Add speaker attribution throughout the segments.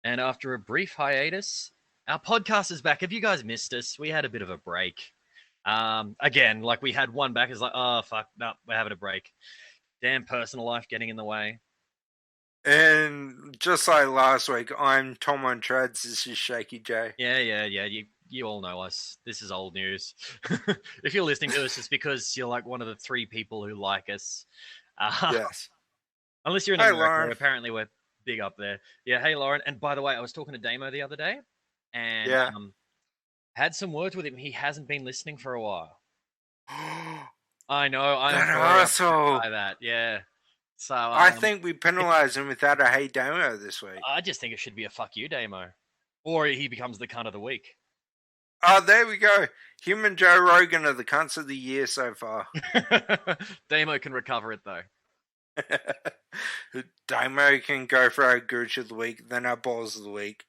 Speaker 1: And after a brief hiatus, our podcast is back. Have you guys missed us? We had a bit of a break. Again, like we had one back. It's like, oh, fuck, no, we're having a break. Damn personal life getting in the way.
Speaker 2: And just like last week, I'm Tom on Treads. This is Shakey Jay.
Speaker 1: Yeah. You all know us. This is old news. If you're listening to us, it's because you're like one of the 3 people who like us.
Speaker 2: Yes.
Speaker 1: Unless you're in
Speaker 2: Hey,
Speaker 1: America,
Speaker 2: Lauren.
Speaker 1: apparently we're big up there. Yeah, hey, Lauren. And by the way, I was talking to Damo the other day, and had some words with him. He hasn't been listening for a while. I know. I'm
Speaker 2: That
Speaker 1: very
Speaker 2: asshole.
Speaker 1: upset by that. Yeah. So
Speaker 2: I think we penalised him without a hey Damo this week.
Speaker 1: I just think it should be a fuck you, Damo, or he becomes the cunt of the week.
Speaker 2: Oh, there we go. Him and Joe Rogan are the cunts of the year so far.
Speaker 1: Damo can recover it though.
Speaker 2: Damo can go for our Gooch of the week, then our Balls of the week.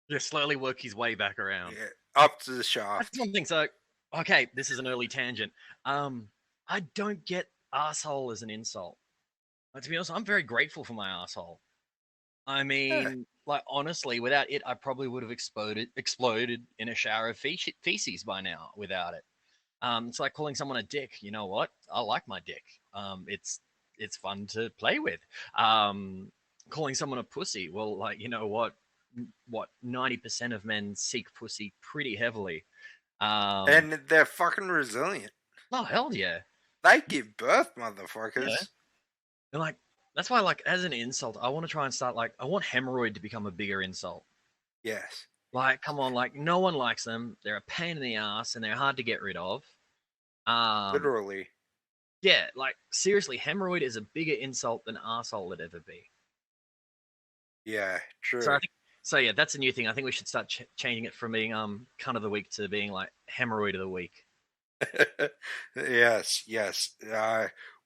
Speaker 1: Yeah, slowly work his way back around.
Speaker 2: Yeah, up to the shaft.
Speaker 1: That's one thing. So, okay, this is an early tangent. I don't get asshole as an insult. To be honest, I'm very grateful for my asshole. I mean, like honestly, without it, I probably would have exploded in a shower of feces by now. Without it, it's like calling someone a dick. You know what? I like my dick. It's fun to play with. Calling someone a pussy. Well, like you know what? 90% of men seek pussy pretty heavily.
Speaker 2: And they're fucking resilient.
Speaker 1: Oh hell yeah!
Speaker 2: They give birth, motherfuckers.
Speaker 1: Yeah. And like that's why, like, as an insult, I want to try and start like I want haemorrhoid to become a bigger insult.
Speaker 2: Yes.
Speaker 1: Like, come on, like no one likes them. They're a pain in the ass and they're hard to get rid of.
Speaker 2: Literally.
Speaker 1: Yeah, like seriously, haemorrhoid is a bigger insult than arsehole would ever be.
Speaker 2: Yeah, true.
Speaker 1: So yeah, that's a new thing. I think we should start changing it from being cunt of the week to being like haemorrhoid of the week.
Speaker 2: Yes.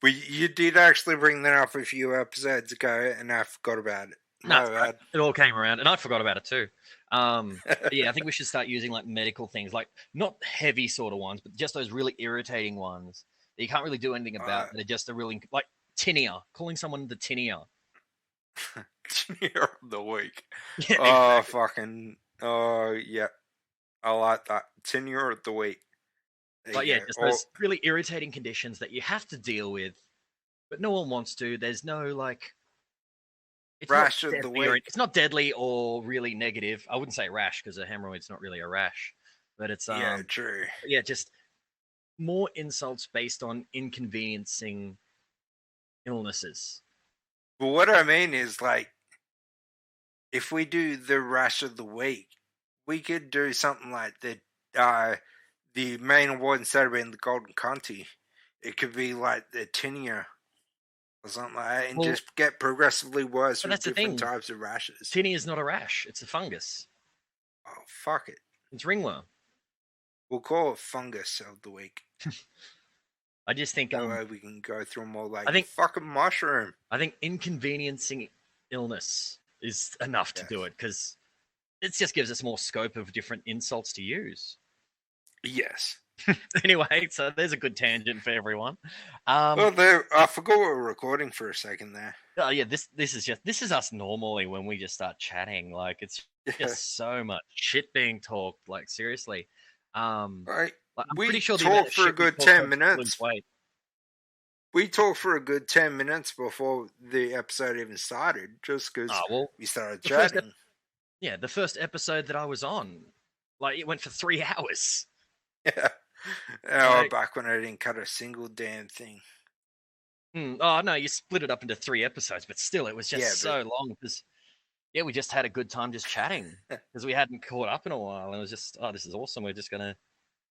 Speaker 2: You did actually bring that up a few episodes ago, and I forgot about it.
Speaker 1: No, it all came around, and I forgot about it too. Yeah, I think we should start using like medical things, like not heavy sort of ones, but just those really irritating ones that you can't really do anything about. They're just a really like tinea. Calling someone the tinea.
Speaker 2: Tinea of the week.
Speaker 1: Yeah,
Speaker 2: oh,
Speaker 1: exactly.
Speaker 2: fucking. Oh, yeah. I like that. Tinea of the week.
Speaker 1: But yeah, just those really irritating conditions that you have to deal with, but no one wants to. There's no like. It's
Speaker 2: rash of the week.
Speaker 1: It's not deadly or really negative. I wouldn't say rash because a hemorrhoid's not really a rash, but it's
Speaker 2: yeah, true.
Speaker 1: Yeah, just more insults based on inconveniencing illnesses.
Speaker 2: But what I mean is, like, if we do the rash of the week, we could do something like the main award instead of being the Golden Conti. It could be like the tinea or something like that, and just get progressively worse with different types of rashes.
Speaker 1: Tinea is not a rash; it's a fungus.
Speaker 2: Oh, fuck it!
Speaker 1: It's ringworm.
Speaker 2: We'll call it fungus of the week.
Speaker 1: I just think
Speaker 2: that way we can go through more like
Speaker 1: I think
Speaker 2: fucking mushroom.
Speaker 1: I think inconveniencing illness is enough to do it because it just gives us more scope of different insults to use.
Speaker 2: Yes.
Speaker 1: Anyway, so there's a good tangent for everyone.
Speaker 2: Well, I forgot we were recording for a second there.
Speaker 1: Oh yeah, this is us normally when we just start chatting. Like it's just so much shit being talked. Like seriously,
Speaker 2: right.
Speaker 1: Like, I'm
Speaker 2: we
Speaker 1: pretty sure
Speaker 2: talked for a good 10 minutes. We talked for a good 10 minutes before the episode even started, just because we started chatting.
Speaker 1: The first episode that I was on, like it went for 3 hours.
Speaker 2: Yeah. Oh, back when I didn't cut a single damn thing.
Speaker 1: Oh no, you split it up into 3 episodes, but still, it was just so long because we just had a good time just chatting because we hadn't caught up in a while, and it was just, this is awesome. We're just gonna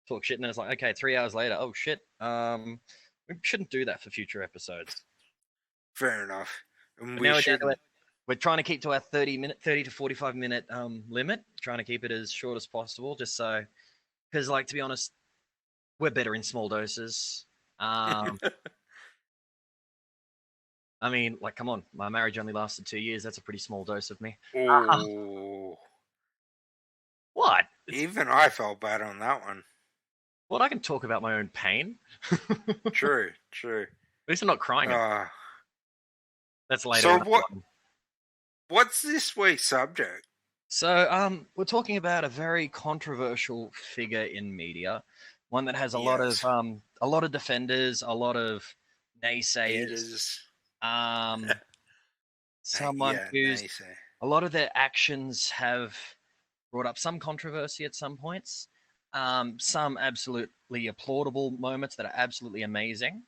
Speaker 1: talk shit, and then it's like, okay, 3 hours later, oh shit, we shouldn't do that for future episodes.
Speaker 2: Fair enough. And
Speaker 1: we're trying to keep to our 30 to 45 minute limit, trying to keep it as short as possible, just so, because like, to be honest, we're better in small doses. I mean, like, come on, my marriage only lasted 2 years. That's a pretty small dose of me.
Speaker 2: Oh.
Speaker 1: What?
Speaker 2: Even I felt bad on that one.
Speaker 1: Well, I can talk about my own pain.
Speaker 2: True.
Speaker 1: At least I'm not crying. That's later.
Speaker 2: So what's this week's subject?
Speaker 1: So, we're talking about a very controversial figure in media, one that has
Speaker 2: Yes.
Speaker 1: a lot of defenders, a lot of naysayers,
Speaker 2: Haters.
Speaker 1: someone
Speaker 2: Yeah,
Speaker 1: who's
Speaker 2: nice.
Speaker 1: a lot of their actions have brought up some controversy at some points, some absolutely applaudable moments that are absolutely amazing.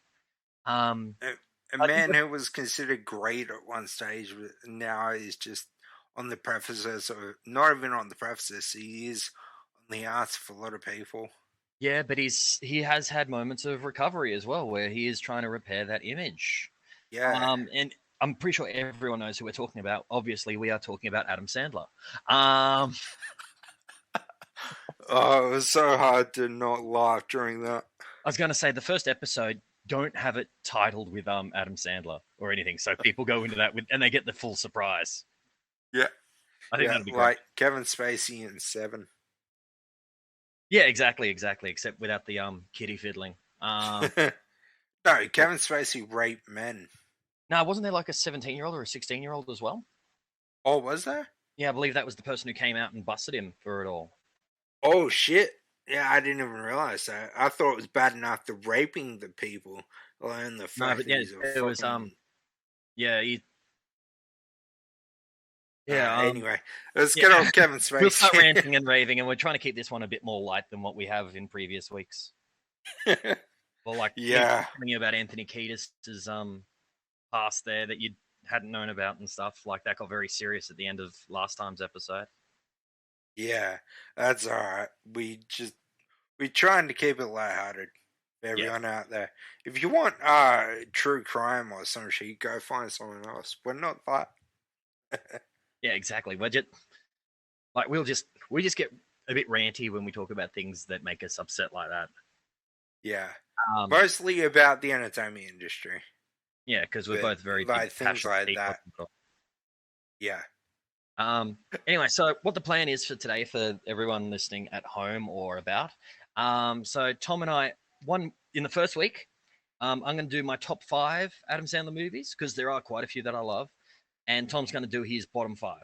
Speaker 1: Um,
Speaker 2: A
Speaker 1: I think
Speaker 2: man who was considered great at one stage now is just on the precipice, or not even on the precipice, he is on the arts for a lot of people.
Speaker 1: yeah, but he has had moments of recovery as well, where he is trying to repair that image.
Speaker 2: Yeah.
Speaker 1: And I'm pretty sure everyone knows who we're talking about. Obviously, we are talking about Adam Sandler. Um,
Speaker 2: Oh, it was so hard to not laugh during that.
Speaker 1: I was going to say the first episode don't have it titled with Adam Sandler or anything, so people go into that with and they get the full surprise.
Speaker 2: Yeah.
Speaker 1: I think
Speaker 2: Yeah,
Speaker 1: that'd be great.
Speaker 2: like Kevin Spacey in Seven.
Speaker 1: Yeah, exactly. Except without the kitty fiddling.
Speaker 2: No, Kevin Spacey raped men.
Speaker 1: Now, wasn't there like a 17-year-old or a 16-year-old as well?
Speaker 2: Oh, was there?
Speaker 1: Yeah, I believe that was the person who came out and busted him for it all.
Speaker 2: Oh, shit. Yeah, I didn't even realize that. I thought it was bad enough the raping the people, alone the
Speaker 1: No,
Speaker 2: fact
Speaker 1: but
Speaker 2: that
Speaker 1: yeah,
Speaker 2: he's a
Speaker 1: it was
Speaker 2: fucking...
Speaker 1: yeah, yeah,
Speaker 2: Anyway, let's get
Speaker 1: yeah.
Speaker 2: off Kevin
Speaker 1: We'll start
Speaker 2: Spacey.
Speaker 1: ranting and raving, and we're trying to keep this one a bit more light than what we have in previous weeks. Well, like me
Speaker 2: Yeah.
Speaker 1: telling you about Anthony Kiedis's past there that you hadn't known about and stuff like that got very serious at the end of last time's episode.
Speaker 2: Yeah, that's alright. We're trying to keep it lighthearted for
Speaker 1: Yeah,
Speaker 2: everyone out there. If you want true crime or some shit, go find someone else. We're not that.
Speaker 1: yeah, exactly. We just get a bit ranty when we talk about things that make us upset like that.
Speaker 2: Yeah.
Speaker 1: Um,
Speaker 2: Mostly about the entertainment industry.
Speaker 1: yeah, because we're
Speaker 2: But
Speaker 1: both very big
Speaker 2: like things
Speaker 1: passionate
Speaker 2: like
Speaker 1: people.
Speaker 2: that. Yeah.
Speaker 1: Anyway, so what the plan is for today for everyone listening at home or about. So Tom and I, one in the first week, I'm going to do my top 5 Adam Sandler movies because there are quite a few that I love, and Tom's going to do his bottom 5.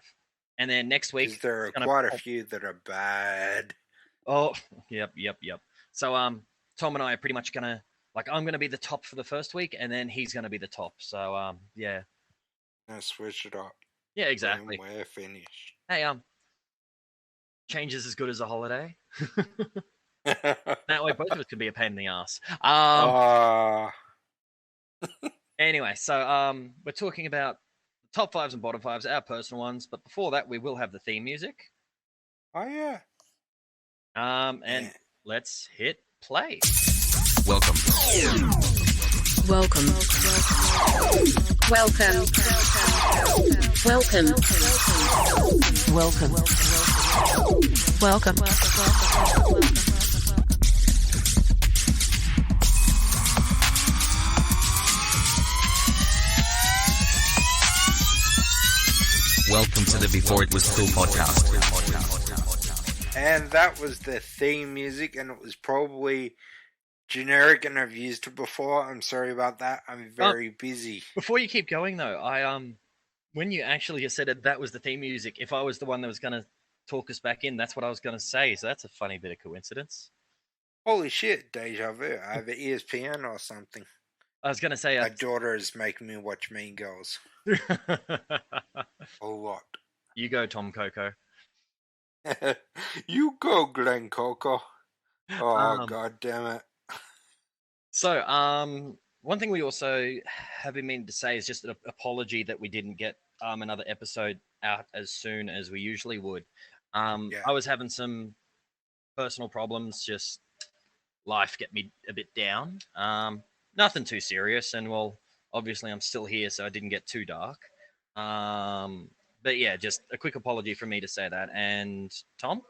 Speaker 1: And then next
Speaker 2: Because
Speaker 1: week,
Speaker 2: there are
Speaker 1: it's gonna,
Speaker 2: quite a few that are bad.
Speaker 1: oh, yep. So Tom and I are pretty much gonna I'm gonna be the top for the first week, and then he's gonna be the top. So yeah,
Speaker 2: Now switch it up.
Speaker 1: yeah,
Speaker 2: When
Speaker 1: exactly.
Speaker 2: we're finished.
Speaker 1: Hey, change is as good as a holiday. That way, both of us could be a pain in the ass. Anyway, so we're talking about top 5s and bottom 5s, our personal ones. But before that, we will have the theme music.
Speaker 2: Oh, yeah.
Speaker 1: And let's hit play.
Speaker 3: Welcome.
Speaker 4: Welcome. Welcome. Welcome. Welcome. Welcome.
Speaker 3: Welcome to the Before It Was Cool podcast.
Speaker 2: And that was the theme music, and it was probably generic, and I've used it before. I'm sorry about that. I'm very busy.
Speaker 1: Before you keep going, though, when you actually just said it, that was the theme music. If I was the one that was going to talk us back in, that's what I was going to say. So that's a funny bit of coincidence.
Speaker 2: Holy shit, deja vu. I have an ESPN or something.
Speaker 1: I was going to say...
Speaker 2: My daughter is making me watch Mean Girls. A lot.
Speaker 1: You go, Tom Coco.
Speaker 2: You go, Glenn Coco. Oh, god damn it.
Speaker 1: So, one thing we also have been meaning to say is just an apology that we didn't get another episode out as soon as we usually would. I was having some personal problems, just life get me a bit down. Nothing too serious, and well, obviously I'm still here, so I didn't get too dark. But yeah, just a quick apology for me to say that. And Tom?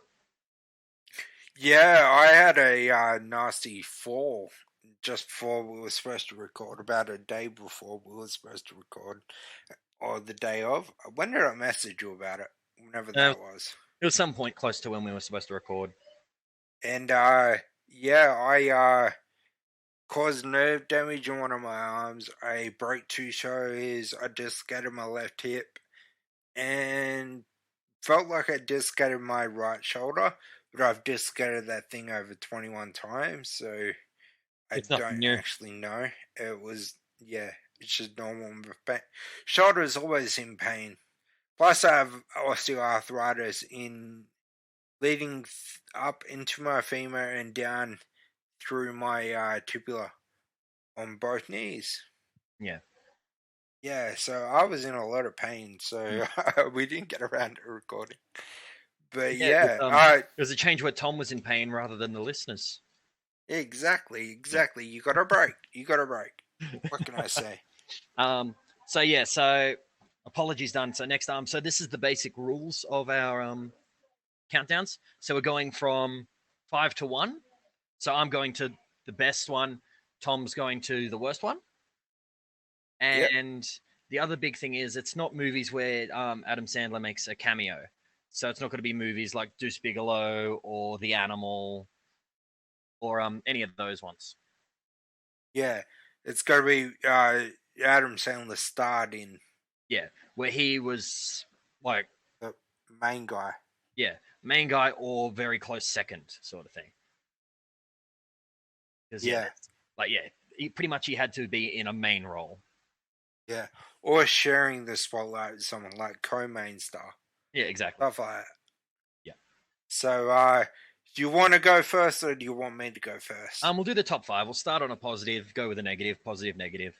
Speaker 2: Yeah, I had a nasty fall just before we were supposed to record, about a day before we were supposed to record, or the day of. When did I message you about it? Whenever that was.
Speaker 1: It was some point close to when we were supposed to record.
Speaker 2: And I caused nerve damage in one of my arms. I broke 2 shows. I dislocated my left hip. And felt like I dislocated my right shoulder, but I've dislocated that thing over 21 times, so I
Speaker 1: It's nothing
Speaker 2: don't
Speaker 1: new.
Speaker 2: actually know. It was, it's just normal pain. Shoulder is always in pain. Plus, I have osteoarthritis leading up into my femur and down through my tibia on both knees.
Speaker 1: Yeah.
Speaker 2: Yeah, so I was in a lot of pain, so we didn't get around to recording. But
Speaker 1: It
Speaker 2: yeah,
Speaker 1: was a change where Tom was in pain rather than the listeners.
Speaker 2: exactly. You got a break. What can I say?
Speaker 1: So apologies done. So next so this is the basic rules of our countdowns. So we're going from 5 to 1. So I'm going to the best one. Tom's going to the worst one. And the other big thing is it's not movies where Adam Sandler makes a cameo. So it's not going to be movies like Deuce Bigelow or The Animal or any of those ones.
Speaker 2: Yeah, it's got to be Adam Sandler starred in.
Speaker 1: Yeah, where he was like
Speaker 2: the main guy.
Speaker 1: Yeah, main guy or very close second sort of thing. He had to be in a main role.
Speaker 2: Yeah, or sharing the spotlight with someone like co-main star.
Speaker 1: Yeah, exactly.
Speaker 2: Stuff like that.
Speaker 1: Yeah.
Speaker 2: So, do you want to go first, or do you want me to go first?
Speaker 1: We'll do the top 5. We'll start on a positive, go with a negative, positive, negative.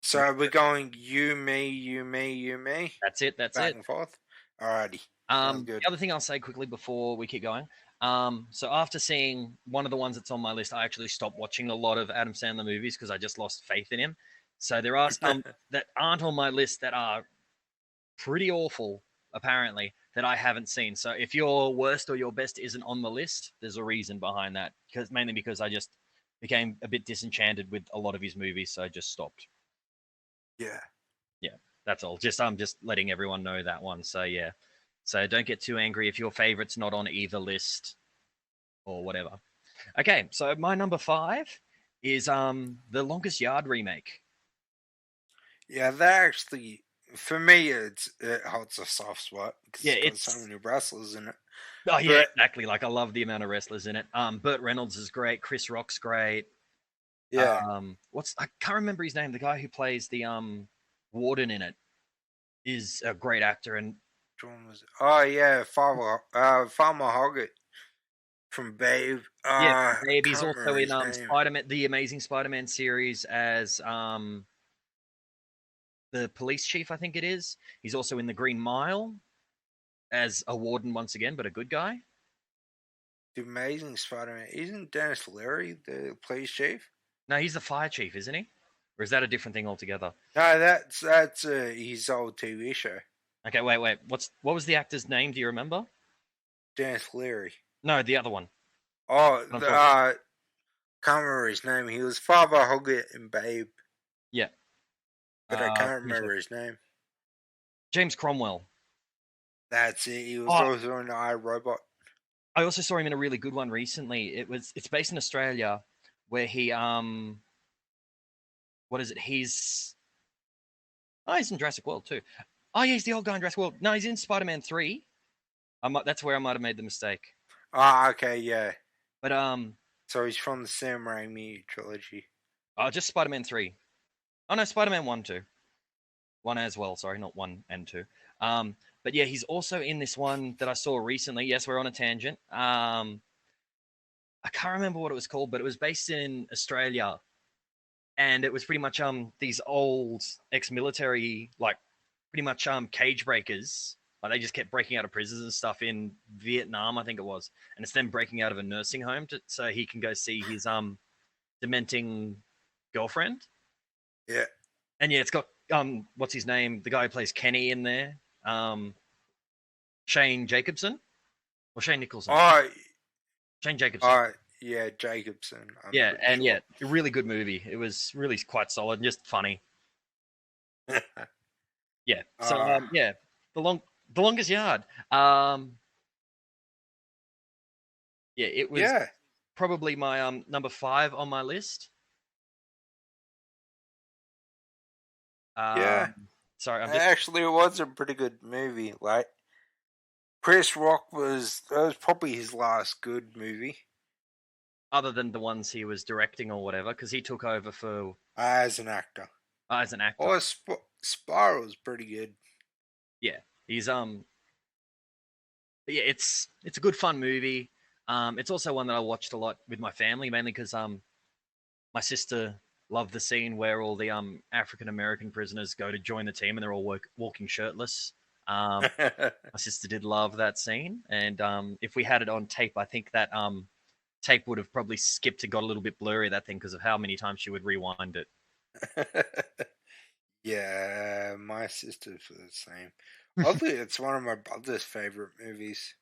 Speaker 2: So we're going you, me, you, me, you, me.
Speaker 1: That's it.
Speaker 2: Back and forth. Alrighty.
Speaker 1: The other thing I'll say quickly before we keep going. So after seeing one of the ones that's on my list, I actually stopped watching a lot of Adam Sandler movies because I just lost faith in him. So there are some that aren't on my list that are pretty awful, apparently, that I haven't seen. So if your worst or your best isn't on the list, there's a reason behind that. Mainly because I just became a bit disenchanted with a lot of his movies, so I just stopped.
Speaker 2: Yeah.
Speaker 1: Yeah, that's all. I'm just letting everyone know that one. So yeah. So don't get too angry if your favorite's not on either list or whatever. Okay, so my number 5 is The Longest Yard remake.
Speaker 2: Yeah, that actually, for me, it holds a soft spot because it's got so many wrestlers in it.
Speaker 1: Oh yeah, exactly. Like I love the amount of wrestlers in it. Burt Reynolds is great. Chris Rock's great.
Speaker 2: Yeah.
Speaker 1: I can't remember his name. The guy who plays the warden in it is a great actor. And
Speaker 2: Farmer Hoggett from Babe.
Speaker 1: Babe. He's also in Spider-Man, the Amazing Spider-Man series as the police chief, I think it is. He's also in The Green Mile as a warden once again, but a good guy.
Speaker 2: The Amazing Spider-Man. Isn't Dennis Leary the police chief?
Speaker 1: No, he's the fire chief, isn't he? Or is that a different thing altogether?
Speaker 2: No, that's his old TV show.
Speaker 1: Okay, wait. What was the actor's name? Do you remember?
Speaker 2: Dennis Leary.
Speaker 1: No, the other one.
Speaker 2: Oh, can't remember his name. He was Father Hoggett in Babe.
Speaker 1: Yeah.
Speaker 2: But I can't remember his name.
Speaker 1: James Cromwell.
Speaker 2: That's it. He was also in iRobot.
Speaker 1: I also saw him in a really good one recently. It's based in Australia, where he what is it? He's in Jurassic World too. Oh yeah, he's the old guy in Jurassic World. No, he's in Spider-Man 3. That's where I might have made the mistake.
Speaker 2: Okay, yeah.
Speaker 1: But
Speaker 2: so he's from the Sam Raimi trilogy.
Speaker 1: Just Spider-Man 3. Oh no, Spider-Man 1 too. 1 as well. Sorry, not 1 and 2. But yeah, he's also in this one that I saw recently. Yes, we're on a tangent. I can't remember what it was called, but it was based in Australia, and it was pretty much these old ex-military, like pretty much cage breakers. Like they just kept breaking out of prisons and stuff in Vietnam, I think it was, and it's them breaking out of a nursing home so he can go see his dementing girlfriend.
Speaker 2: Yeah,
Speaker 1: and yeah, it's got what's his name? The guy who plays Kenny in there. Shane Jacobson or Shane Nicholson. Shane Jacobson.
Speaker 2: Yeah, Jacobson.
Speaker 1: A really good movie. It was really quite solid and just funny. Yeah. So The Longest Yard. It was probably my number 5 on my list.
Speaker 2: Sorry,
Speaker 1: it
Speaker 2: actually, it was a pretty good movie. Like, Chris Rock was probably his last good movie.
Speaker 1: Other than the ones he was directing or whatever, because he took over for
Speaker 2: As an actor.
Speaker 1: as an actor.
Speaker 2: Oh, Spiral's pretty good.
Speaker 1: Yeah, he's yeah, it's a good fun movie. It's also one that I watched a lot with my family, mainly because my sister loved the scene where all the African American prisoners go to join the team and they're all walking shirtless. My sister did love that scene, and if we had it on tape, I think that tape would have probably skipped and got a little bit blurry, that thing, because of how many times she would rewind it.
Speaker 2: Yeah, my sister's the same. Oddly, it's one of my brother's favorite movies.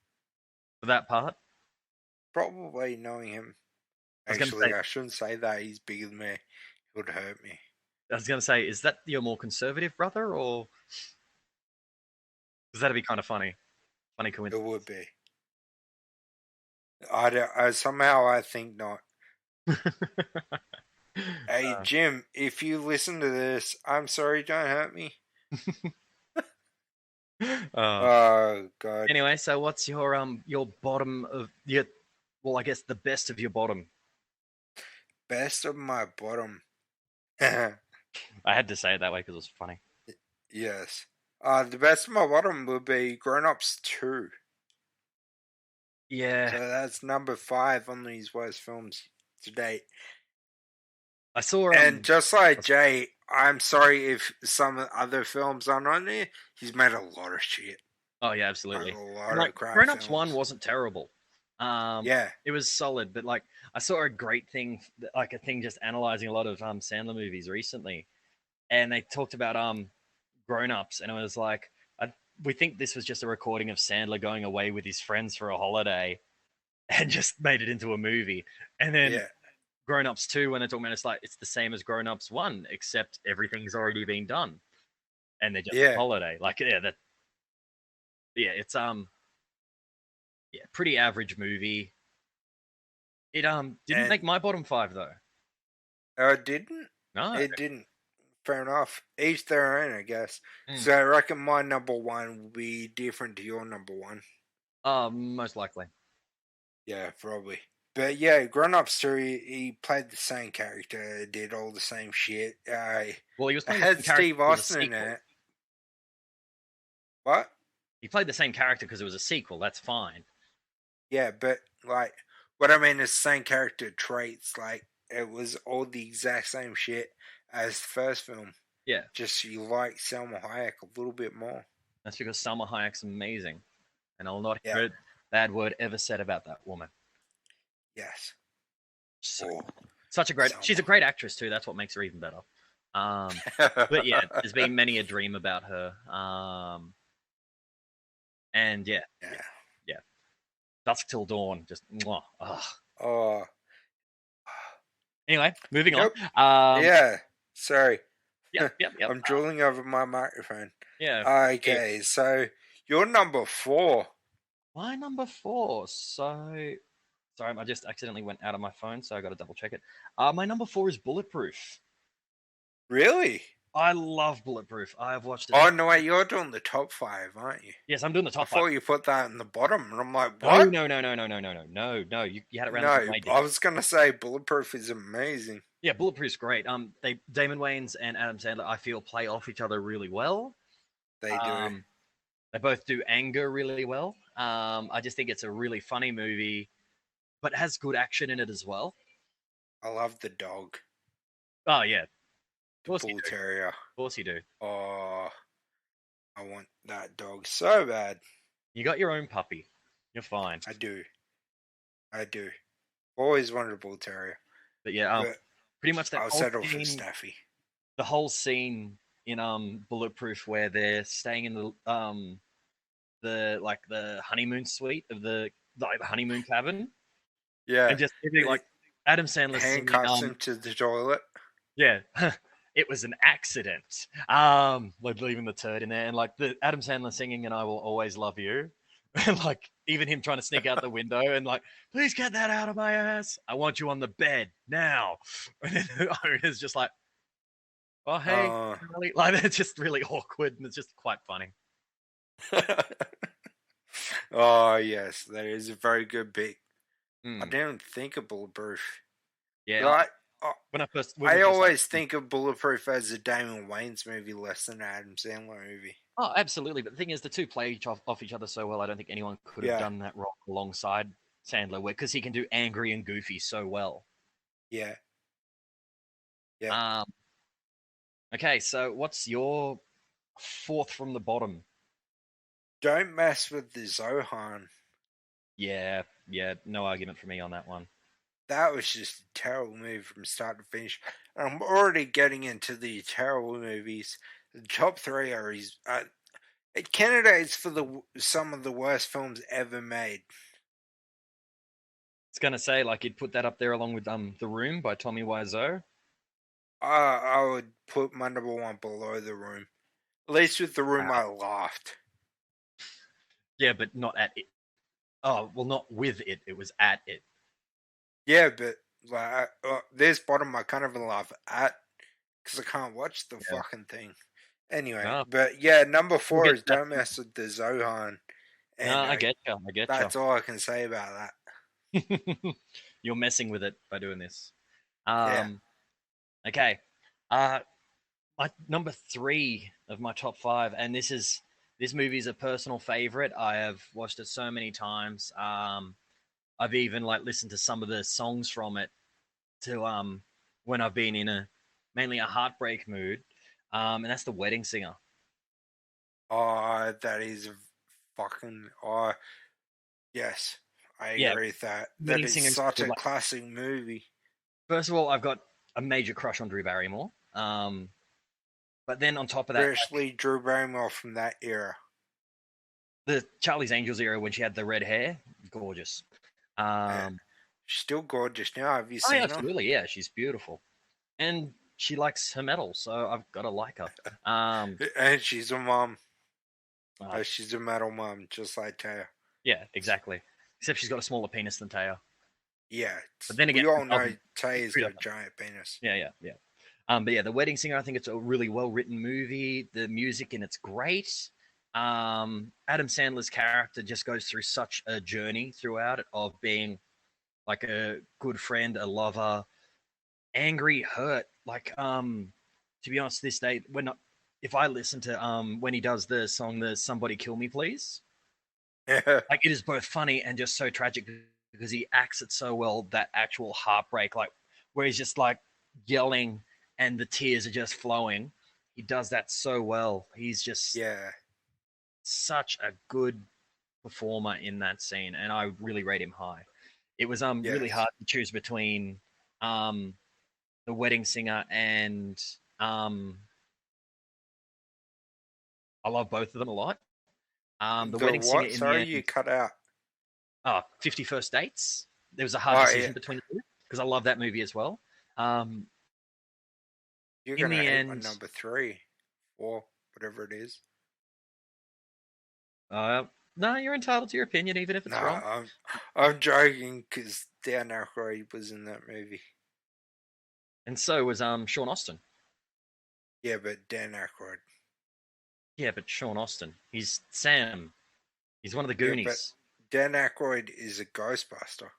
Speaker 1: For that part,
Speaker 2: Probably knowing him. Actually, I shouldn't say that. He's bigger than me. He would hurt me.
Speaker 1: I was going to say, is that your more conservative brother, or because that'd be kind of funny? Funny coincidence.
Speaker 2: It would be. I somehow I think not. Hey Jim, if you listen to this, I'm sorry. Don't hurt me. Oh God.
Speaker 1: Anyway, so what's your bottom of your? Well, I guess the best of your bottom.
Speaker 2: Best of my bottom.
Speaker 1: I had to say it that way because it was funny.
Speaker 2: Yes. The best of my bottom would be Grown Ups 2.
Speaker 1: Yeah.
Speaker 2: So that's number 5 on these worst films to date.
Speaker 1: I saw
Speaker 2: and just like Jay, I'm sorry if some other films aren't on there. He's made a lot of shit.
Speaker 1: Oh yeah, absolutely.
Speaker 2: A lot of crap.
Speaker 1: Grown Ups 1 wasn't terrible.
Speaker 2: Yeah,
Speaker 1: it was solid, but like I saw a great thing, like a thing just analyzing a lot of Sandler movies recently, and they talked about Grown Ups, and it was like we think this was just a recording of Sandler going away with his friends for a holiday, and just made it into a movie, and then Grown Ups 2, when they're talking about it's the same as Grown Ups 1, except everything's already been done, and they're just on holiday. Like it's pretty average movie. It didn't make my bottom 5 though.
Speaker 2: Oh, it didn't?
Speaker 1: No,
Speaker 2: it didn't. Fair enough. Each their own, I guess. So I reckon my number 1 will be different to your number 1.
Speaker 1: Most likely.
Speaker 2: Yeah, probably. But yeah, Grown Ups 2, he played the same character, did all the same shit.
Speaker 1: Well, he was playing
Speaker 2: had Steve Austin in it. What?
Speaker 1: He played the same character because it was a sequel. That's fine.
Speaker 2: Yeah, but like what I mean is same character traits. Like it was all the exact same shit as the first film.
Speaker 1: Yeah.
Speaker 2: Just you like Salma Hayek a little bit more.
Speaker 1: That's because Salma Hayek's amazing, and I'll not hear a bad word ever said about that woman.
Speaker 2: Yes.
Speaker 1: Such a great. She's a great actress too. That's what makes her even better. But yeah, there's been many a dream about her. And yeah. Dusk Till Dawn, just mwah. Anyway, moving on.
Speaker 2: Yeah, sorry.
Speaker 1: Yep.
Speaker 2: I'm drooling over my microphone.
Speaker 1: Yeah.
Speaker 2: Okay, so you're number 4.
Speaker 1: My number 4. So, sorry, I just accidentally went out of my phone, so I got to double check it. My number 4 is Bulletproof.
Speaker 2: Really?
Speaker 1: I love Bulletproof. I've watched it.
Speaker 2: Oh, no, wait, you're doing the top 5, aren't you?
Speaker 1: Yes, I'm doing the top 5.
Speaker 2: I thought you put that in the bottom, and I'm like, what?
Speaker 1: No. You had it around
Speaker 2: the
Speaker 1: way I did.
Speaker 2: I was going to say Bulletproof is amazing.
Speaker 1: Yeah, Bulletproof's great. Damon Wayans and Adam Sandler, I feel, play off each other really well.
Speaker 2: They do.
Speaker 1: They both do anger really well. I just think it's a really funny movie, but it has good action in it as well.
Speaker 2: I love the dog.
Speaker 1: Oh, yeah.
Speaker 2: Bull terrier.
Speaker 1: Of course you do.
Speaker 2: Oh, I want that dog so bad.
Speaker 1: You got your own puppy. You're fine.
Speaker 2: I do. Always wanted a bull terrier.
Speaker 1: But yeah, pretty much that
Speaker 2: I'll
Speaker 1: whole
Speaker 2: settle
Speaker 1: scene,
Speaker 2: for Staffy.
Speaker 1: The whole scene in Bulletproof where they're staying in the honeymoon suite of the honeymoon cabin.
Speaker 2: Yeah.
Speaker 1: And just like Adam Sandler
Speaker 2: handcuffs him to the toilet.
Speaker 1: Yeah. It was an accident. Like leaving the turd in there, and like the Adam Sandler singing "And I Will Always Love You," and like even him trying to sneak out the window and like, "Please get that out of my ass! I want you on the bed now." And then it's just like, "Oh hey," really? Like it's just really awkward, and it's just quite funny.
Speaker 2: Oh yes, that is a very good pick. I
Speaker 1: Mm.
Speaker 2: didn't think of Bulletproof.
Speaker 1: Yeah,
Speaker 2: Like,
Speaker 1: when
Speaker 2: I
Speaker 1: we first
Speaker 2: always think of Bulletproof as a Damon Wayans movie less than an Adam Sandler movie.
Speaker 1: Oh, absolutely. But the thing is, the two play off each other so well. I don't think anyone could have
Speaker 2: Yeah.
Speaker 1: done that role alongside Sandler, because he can do angry and goofy so well.
Speaker 2: Yeah. Yeah.
Speaker 1: Okay, so what's your fourth from the bottom?
Speaker 2: Don't mess with the Zohan.
Speaker 1: Yeah, no argument for me on that one.
Speaker 2: That was just a terrible movie from start to finish. And I'm already getting into the terrible movies. The top three are it candidates for some of the worst films ever made.
Speaker 1: It's gonna say, like, you'd put that up there along with The Room by Tommy Wiseau.
Speaker 2: I would put my number one below The Room. At least with The Room, I laughed.
Speaker 1: Yeah, but not at it. Oh, well, not with it. It was at it.
Speaker 2: Yeah, but like this bottom I can't even laugh at because I can't watch the fucking thing. Anyway, but yeah, number 4 is Don't Mess with the Zohan. And
Speaker 1: no, I get you.
Speaker 2: That's all I can say about
Speaker 1: that. You're messing with it by doing this.
Speaker 2: Yeah.
Speaker 1: Okay. My number 3 of my top 5, and this movie is a personal favorite. I have watched it so many times. I've even listened to some of the songs from it to when I've been in mainly a heartbreak mood. And that's The Wedding Singer.
Speaker 2: Oh, that is fucking yes. I agree with that. That is such a classic movie.
Speaker 1: First of all, I've got a major crush on Drew Barrymore. But then on top of that,
Speaker 2: especially Drew Barrymore from that era,
Speaker 1: the Charlie's Angels era, when she had the red hair, gorgeous.
Speaker 2: She's still gorgeous now. Have you seen her?
Speaker 1: Absolutely, yeah, she's beautiful, and she likes her metal, so I've got to like her.
Speaker 2: And she's a mom. She's a metal mom, just like Taya.
Speaker 1: Yeah, exactly. Except she's got a smaller penis than Taya.
Speaker 2: Yeah,
Speaker 1: but then again,
Speaker 2: we all know Taya's got a giant penis.
Speaker 1: Yeah. But yeah, The Wedding Singer, I think it's a really well-written movie. The music in it's great. Adam Sandler's character just goes through such a journey throughout it of being like a good friend, a lover, angry, hurt. To be honest, this day, if I listen to when he does the song, the Somebody Kill Me Please, it is both funny and just so tragic because he acts it so well, that actual heartbreak, where he's just yelling and the tears are just flowing. He does that so well. He's just such a good performer in that scene, and I really rate him high. It was really hard to choose between The Wedding Singer and I love both of them a lot. The Wedding Singer.
Speaker 2: Sorry, you cut out.
Speaker 1: 50 First Dates. There was a hard decision between the two because I love that movie as well.
Speaker 2: You're gonna hate my number 3 or whatever it is.
Speaker 1: No, you're entitled to your opinion, even if it's wrong.
Speaker 2: I'm joking because Dan Aykroyd was in that movie,
Speaker 1: and so was Sean Astin.
Speaker 2: Yeah, but Dan Aykroyd.
Speaker 1: Yeah, but Sean Astin. He's Sam. He's one of the Goonies.
Speaker 2: But Dan Aykroyd is a Ghostbuster.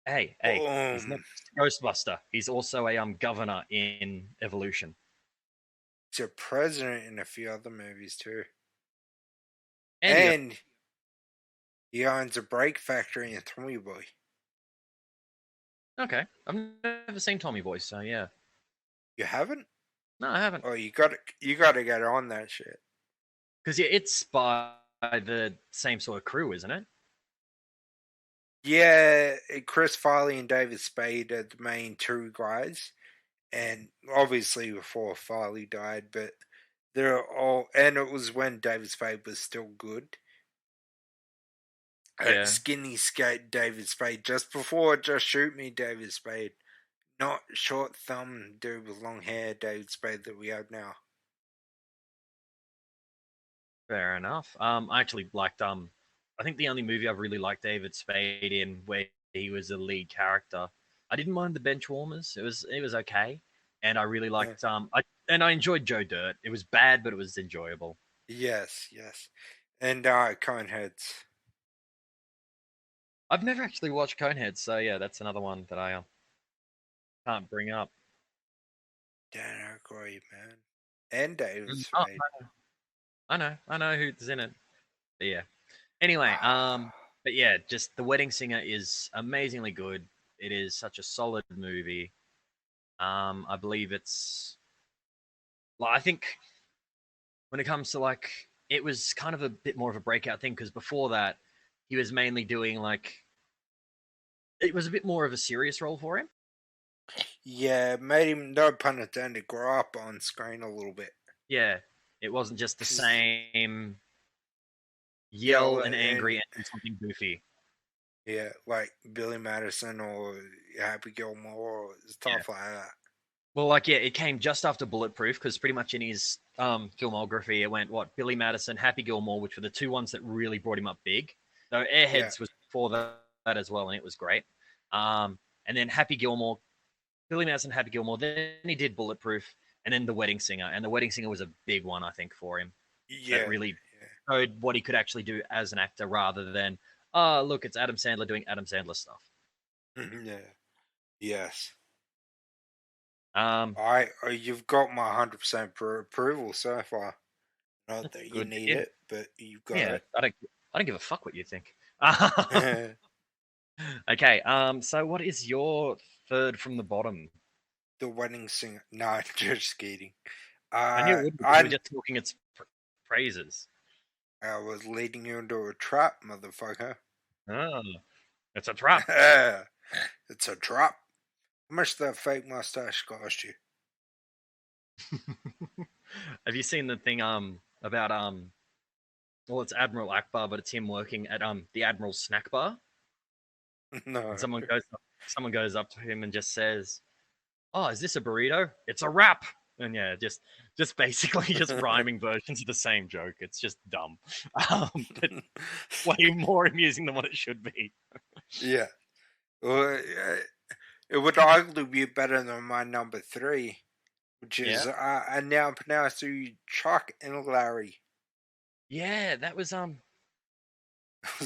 Speaker 1: Hey, he's not a Ghostbuster. He's also a governor in Evolution.
Speaker 2: He's a president in a few other movies too. And he owns a brake factory in Tommy Boy.
Speaker 1: Okay, I've never seen Tommy Boy, so yeah.
Speaker 2: You haven't?
Speaker 1: No, I haven't.
Speaker 2: Oh, you got to get on that shit.
Speaker 1: Because it's by the same sort of crew, isn't it?
Speaker 2: Yeah, Chris Farley and David Spade are the main two guys, and obviously before Farley died, but they're all, and it was when David Spade was still good. Skinny skate David Spade, just before Just Shoot Me David Spade, not short thumb dude with long hair David Spade that we have now.
Speaker 1: Fair enough. I actually liked I think the only movie I've really liked David Spade in where he was a lead character. I didn't mind The Benchwarmers. It was okay, and I really liked I enjoyed Joe Dirt. It was bad, but it was enjoyable.
Speaker 2: Yes. And Coneheads.
Speaker 1: I've never actually watched Coneheads, so yeah, that's another one that I can't bring up.
Speaker 2: Dan Aykroyd, man. And David
Speaker 1: Oh,
Speaker 2: Spade.
Speaker 1: I know who's in it. But yeah. Anyway, but yeah, just The Wedding Singer is amazingly good. It is such a solid movie. I believe it's like, I think when it comes to like, it was kind of a bit more of a breakout thing because before that he was mainly doing like, it was a bit more of a serious role for him.
Speaker 2: Yeah, made him, no pun intended, grow up on screen a little bit.
Speaker 1: Yeah, it wasn't just the same yell and angry and do something goofy.
Speaker 2: Yeah, like Billy Madison or Happy Gilmore or stuff like that.
Speaker 1: Well, like, yeah, it came just after Bulletproof because pretty much in his filmography, it went, Billy Madison, Happy Gilmore, which were the two ones that really brought him up big. Though Airheads was before that as well, and it was great. And then Happy Gilmore, Billy Madison, Happy Gilmore, then he did Bulletproof, and then The Wedding Singer. And The Wedding Singer was a big one, I think, for him.
Speaker 2: Yeah.
Speaker 1: That really showed what he could actually do as an actor rather than, oh, look, it's Adam Sandler doing Adam Sandler stuff.
Speaker 2: Yeah. Yes.
Speaker 1: You've
Speaker 2: got my 100% approval so far. Not that you need it, but you've got it.
Speaker 1: I don't give a fuck what you think. Okay, so what is your third from the bottom?
Speaker 2: The Wedding Singer. No, just kidding.
Speaker 1: I knew it would because we're just talking its praises.
Speaker 2: I was leading you into a trap, motherfucker.
Speaker 1: Oh, it's a trap.
Speaker 2: It's a trap. How much that fake mustache cost you?
Speaker 1: Have you seen the thing about well, it's Admiral Akbar, but it's him working at the Admiral's snack bar?
Speaker 2: No.
Speaker 1: And someone goes up to him and just says, "Oh, is this a burrito? It's a wrap." And yeah, just basically just rhyming versions of the same joke. It's just dumb, but way more amusing than what it should be.
Speaker 2: Yeah. Well, it would arguably be better than my number 3, which is I now pronounce to Chuck and Larry.
Speaker 1: Yeah, that was I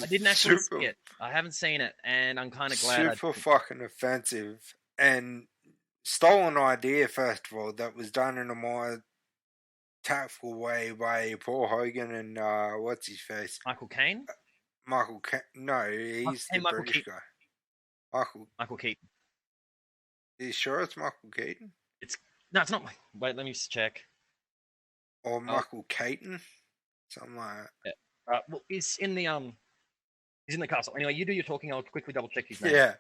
Speaker 1: didn't actually see it. I haven't seen it, and I'm kind of glad.
Speaker 2: Super fucking offensive and stolen idea. First of all, that was done in a more tactful way by Paul Hogan and what's his face?
Speaker 1: Michael Caine.
Speaker 2: Michael Caine. No, he's the British guy.
Speaker 1: Michael Keaton.
Speaker 2: Are you sure it's Michael Keaton?
Speaker 1: It's not. Wait, let me just check.
Speaker 2: Or Michael Keaton, something like that.
Speaker 1: Yeah. Well, he's in the castle. Anyway, you do your talking. I'll quickly double check his name.
Speaker 2: Yeah,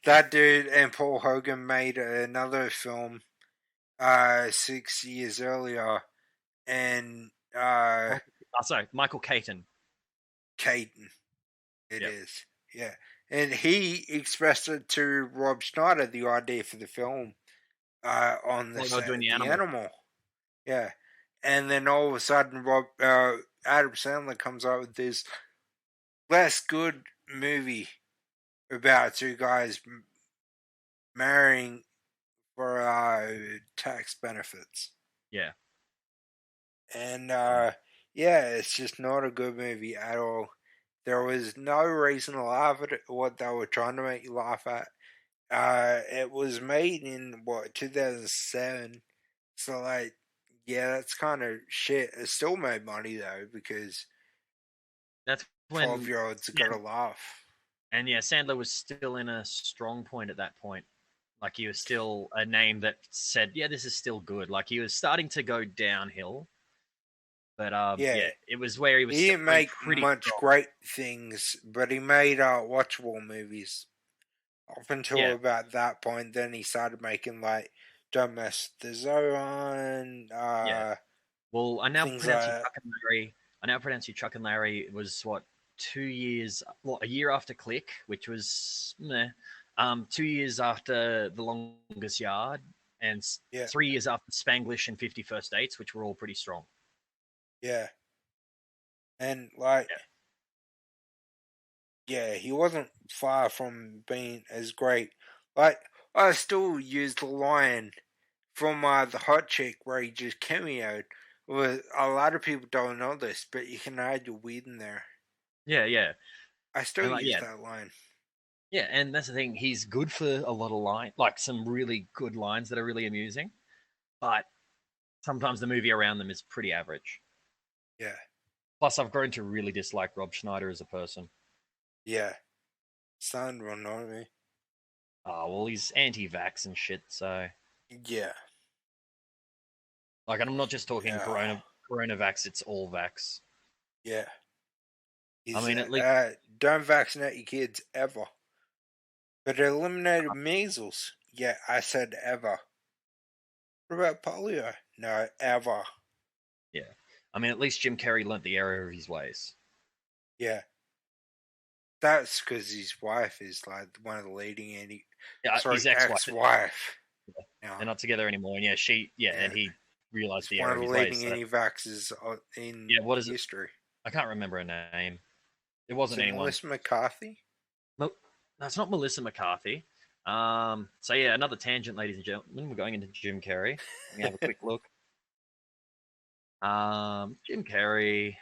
Speaker 2: that dude and Paul Hogan made another film 6 years earlier, and
Speaker 1: sorry, Michael Keaton.
Speaker 2: Keaton, it is. Yeah. And he expressed it to Rob Schneider, the idea for the film, on the set,
Speaker 1: doing the
Speaker 2: animal. Yeah. And then all of a sudden, Adam Sandler comes out with this less good movie about two guys marrying for tax benefits.
Speaker 1: Yeah.
Speaker 2: And, it's just not a good movie at all. There was no reason to laugh at it, what they were trying to make you laugh at. It was made in, 2007? So, that's kind of shit. It still made money, though, because
Speaker 1: that's when
Speaker 2: 12-year-olds got to laugh.
Speaker 1: And, Sandler was still in a strong point at that point. Like, he was still a name that said, this is still good. Like, he was starting to go downhill. But it was where he was.
Speaker 2: He didn't make much great things, but he made watchable movies up until about that point. Then he started making Don't Mess with the Zone.
Speaker 1: Well, I now pronounce you Chuck and Larry. Chuck and Larry. It was 2 years? A year after Click, which was 2 years after The Longest Yard, and 3 years after Spanglish and 50 First Dates, which were all pretty strong.
Speaker 2: Yeah. And, he wasn't far from being as great. I still use the line from The Hot Chick where he just cameoed. Well, a lot of people don't know this, but you can hide your weed in there.
Speaker 1: Yeah.
Speaker 2: I still
Speaker 1: And, like,
Speaker 2: use
Speaker 1: yeah.
Speaker 2: that line.
Speaker 1: Yeah, and that's the thing. He's good for a lot of lines, like some really good lines that are really amusing. But sometimes the movie around them is pretty average.
Speaker 2: Yeah.
Speaker 1: Plus, I've grown to really dislike Rob Schneider as a person.
Speaker 2: Yeah. Sound will know me.
Speaker 1: Oh, well, he's anti-vax and shit, so...
Speaker 2: Yeah.
Speaker 1: Like, and I'm not just talking
Speaker 2: Yeah.
Speaker 1: coronavax, it's all vax.
Speaker 2: Yeah.
Speaker 1: I mean, at least...
Speaker 2: don't vaccinate your kids ever. But it eliminated measles. Yeah, I said ever. What about polio? No, ever.
Speaker 1: Yeah. I mean, at least Jim Carrey learnt the error of his ways.
Speaker 2: Yeah. That's because his wife is like one of the leading
Speaker 1: his ex-wife.
Speaker 2: ex-wife.
Speaker 1: Yeah. They're not together anymore. And and he realised the error of his ways.
Speaker 2: One of the leading anti-vaxxers in history.
Speaker 1: I can't remember her name. It wasn't anyone.
Speaker 2: Melissa McCarthy?
Speaker 1: No, it's not Melissa McCarthy. So yeah, another tangent, ladies and gentlemen. We're going into Jim Carrey. Let me have a quick look. Jim Carrey.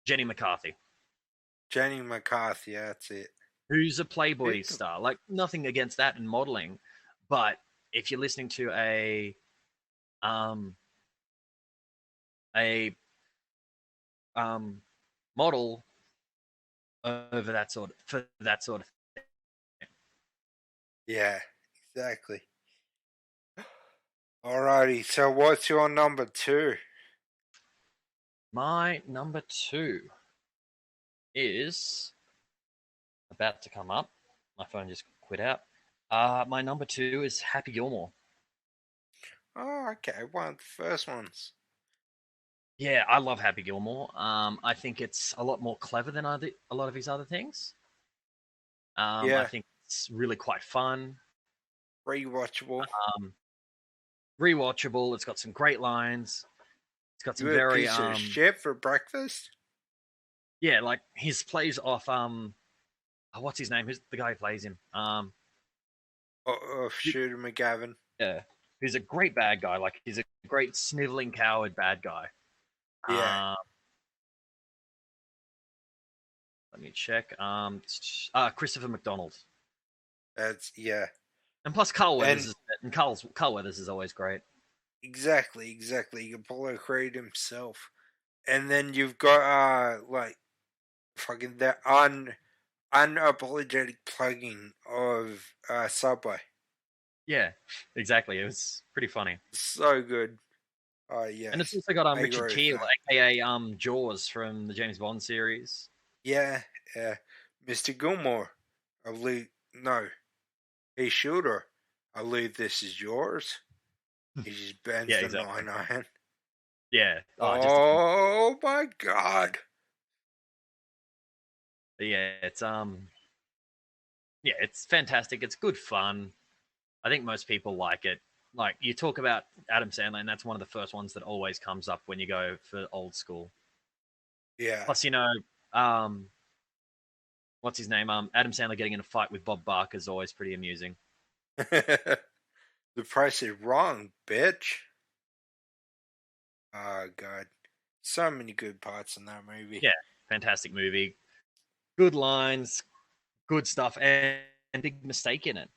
Speaker 1: Jenny McCarthy.
Speaker 2: Jenny McCarthy, that's it.
Speaker 1: Who's a Playboy star. Like, nothing against that in modeling, but if you're listening to a model over that sort of thing.
Speaker 2: Yeah, exactly. Alrighty, so what's your number 2?
Speaker 1: My number 2 is about to come up. My phone just quit out. My number 2 is Happy Gilmore.
Speaker 2: Oh, okay. One of the first ones.
Speaker 1: Yeah, I love Happy Gilmore. I think it's a lot more clever than a lot of his other things. I think it's really quite fun.
Speaker 2: Rewatchable.
Speaker 1: Rewatchable. It's got some great lines. It's got some very
Speaker 2: piece of shit for breakfast.
Speaker 1: Yeah, like his plays off what's his name? Who's the guy who plays him?
Speaker 2: Shooter McGavin.
Speaker 1: Yeah, who's a great bad guy. Like, he's a great sniveling coward bad guy.
Speaker 2: Yeah.
Speaker 1: Let me check. Christopher McDonald.
Speaker 2: That's
Speaker 1: And plus Carl Weathers Carl Weathers is always great.
Speaker 2: Exactly. Apollo Creed himself. And then you've got like fucking the unapologetic plugging of Subway.
Speaker 1: Yeah, exactly. It was pretty funny.
Speaker 2: So good. Oh yeah.
Speaker 1: And it's also got Richard Kiel, aka Jaws from the James Bond series.
Speaker 2: Yeah. Mr. Gilmore. Hey shooter, I believe this is yours. He just bends the 9-iron.
Speaker 1: Yeah.
Speaker 2: Oh my god.
Speaker 1: Yeah, it's it's fantastic. It's good fun. I think most people like it. Like, you talk about Adam Sandler, and that's one of the first ones that always comes up when you go for old school.
Speaker 2: Yeah.
Speaker 1: Plus, what's his name? Adam Sandler getting in a fight with Bob Barker is always pretty amusing.
Speaker 2: The price is wrong, bitch. Oh god. So many good parts in that movie.
Speaker 1: Yeah, fantastic movie. Good lines, good stuff, and big mistake in it.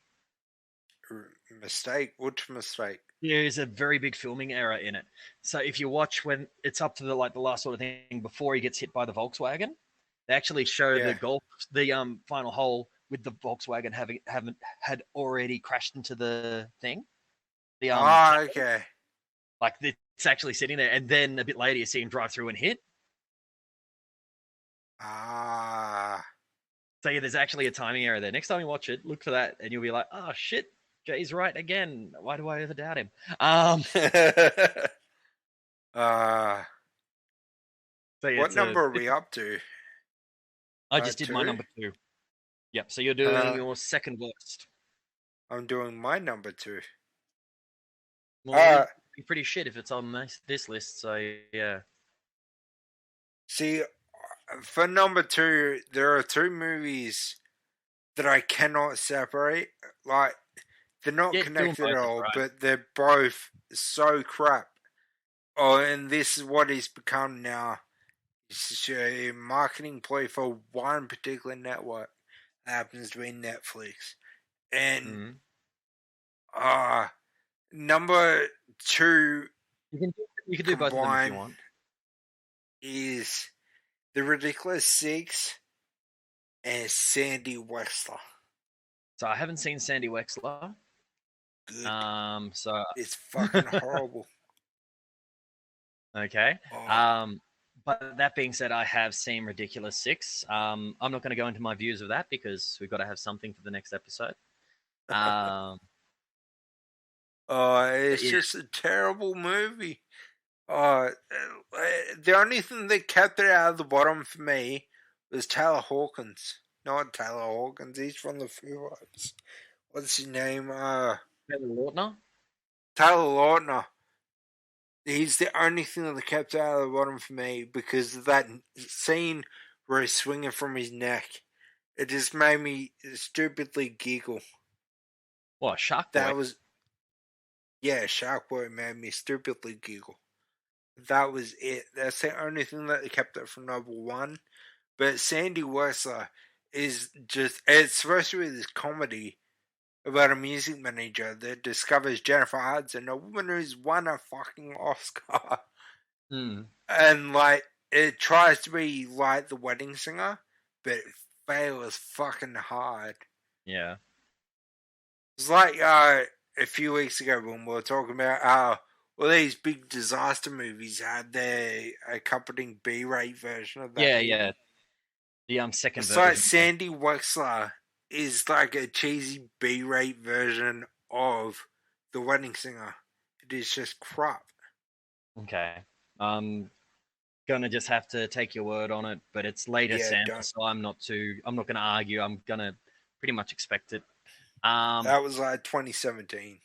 Speaker 2: Mistake? Which mistake?
Speaker 1: There's a very big filming error in it. So if you watch when it's up to the last sort of thing before he gets hit by the Volkswagen, they actually show the final hole with the Volkswagen had already crashed into the thing.
Speaker 2: Okay.
Speaker 1: Like, it's actually sitting there, and then a bit later you see him drive through and hit. So yeah, there's actually a timing error there. Next time you watch it, look for that, and you'll be like, "Oh shit, Jay's right again. Why do I ever doubt him?"
Speaker 2: So what number are we up to?
Speaker 1: I just did my number 2. Yep. So you're doing your second worst.
Speaker 2: I'm doing my number 2.
Speaker 1: Well, it'd be pretty shit if it's on this list. So yeah.
Speaker 2: See, for number 2, there are 2 movies that I cannot separate. Like, They're not
Speaker 1: Yeah,
Speaker 2: connected
Speaker 1: doing
Speaker 2: at
Speaker 1: both is
Speaker 2: all,
Speaker 1: right.
Speaker 2: but they're both so crap. Oh, and this is what he's become now. It's a marketing play for one particular network. That happens to be Netflix. And number 2
Speaker 1: You can do both of them if you
Speaker 2: combined
Speaker 1: want.
Speaker 2: is The Ridiculous Six and Sandy Wexler.
Speaker 1: So I haven't seen Sandy Wexler.
Speaker 2: Good.
Speaker 1: So
Speaker 2: It's fucking horrible.
Speaker 1: okay.
Speaker 2: Oh.
Speaker 1: But that being said, I have seen Ridiculous Six. I'm not going to go into my views of that because we've got to have something for the next episode.
Speaker 2: It's just a terrible movie. The only thing that kept it out of the bottom for me was Taylor Hawkins. Not Taylor Hawkins. He's from the Foo Fighters. What's his name?
Speaker 1: Taylor Lautner.
Speaker 2: Taylor Lautner. He's the only thing that kept it out of the bottom for me because of that scene where he's swinging from his neck. It just made me stupidly giggle.
Speaker 1: What, Shark Boy?
Speaker 2: That was... Yeah, Shark Boy made me stupidly giggle. That was it. That's the only thing that kept it from number 1. But Sandy Wexler is just... It's supposed to be this comedy about a music manager that discovers Jennifer Hudson, a woman who's won a fucking Oscar. And, like, it tries to be like The Wedding Singer, but it fails fucking hard.
Speaker 1: Yeah.
Speaker 2: It's like a few weeks ago when we were talking about how all these big disaster movies had their accompanying B-rate version of that.
Speaker 1: Yeah. The second
Speaker 2: it's
Speaker 1: version.
Speaker 2: like Sandy Wexler is like a cheesy B-rate version of The Wedding Singer. It is just crap.
Speaker 1: Okay. I'm gonna just have to take your word on it, but it's later Sandler, so I'm not gonna argue. I'm gonna pretty much expect it.
Speaker 2: That was like 2017.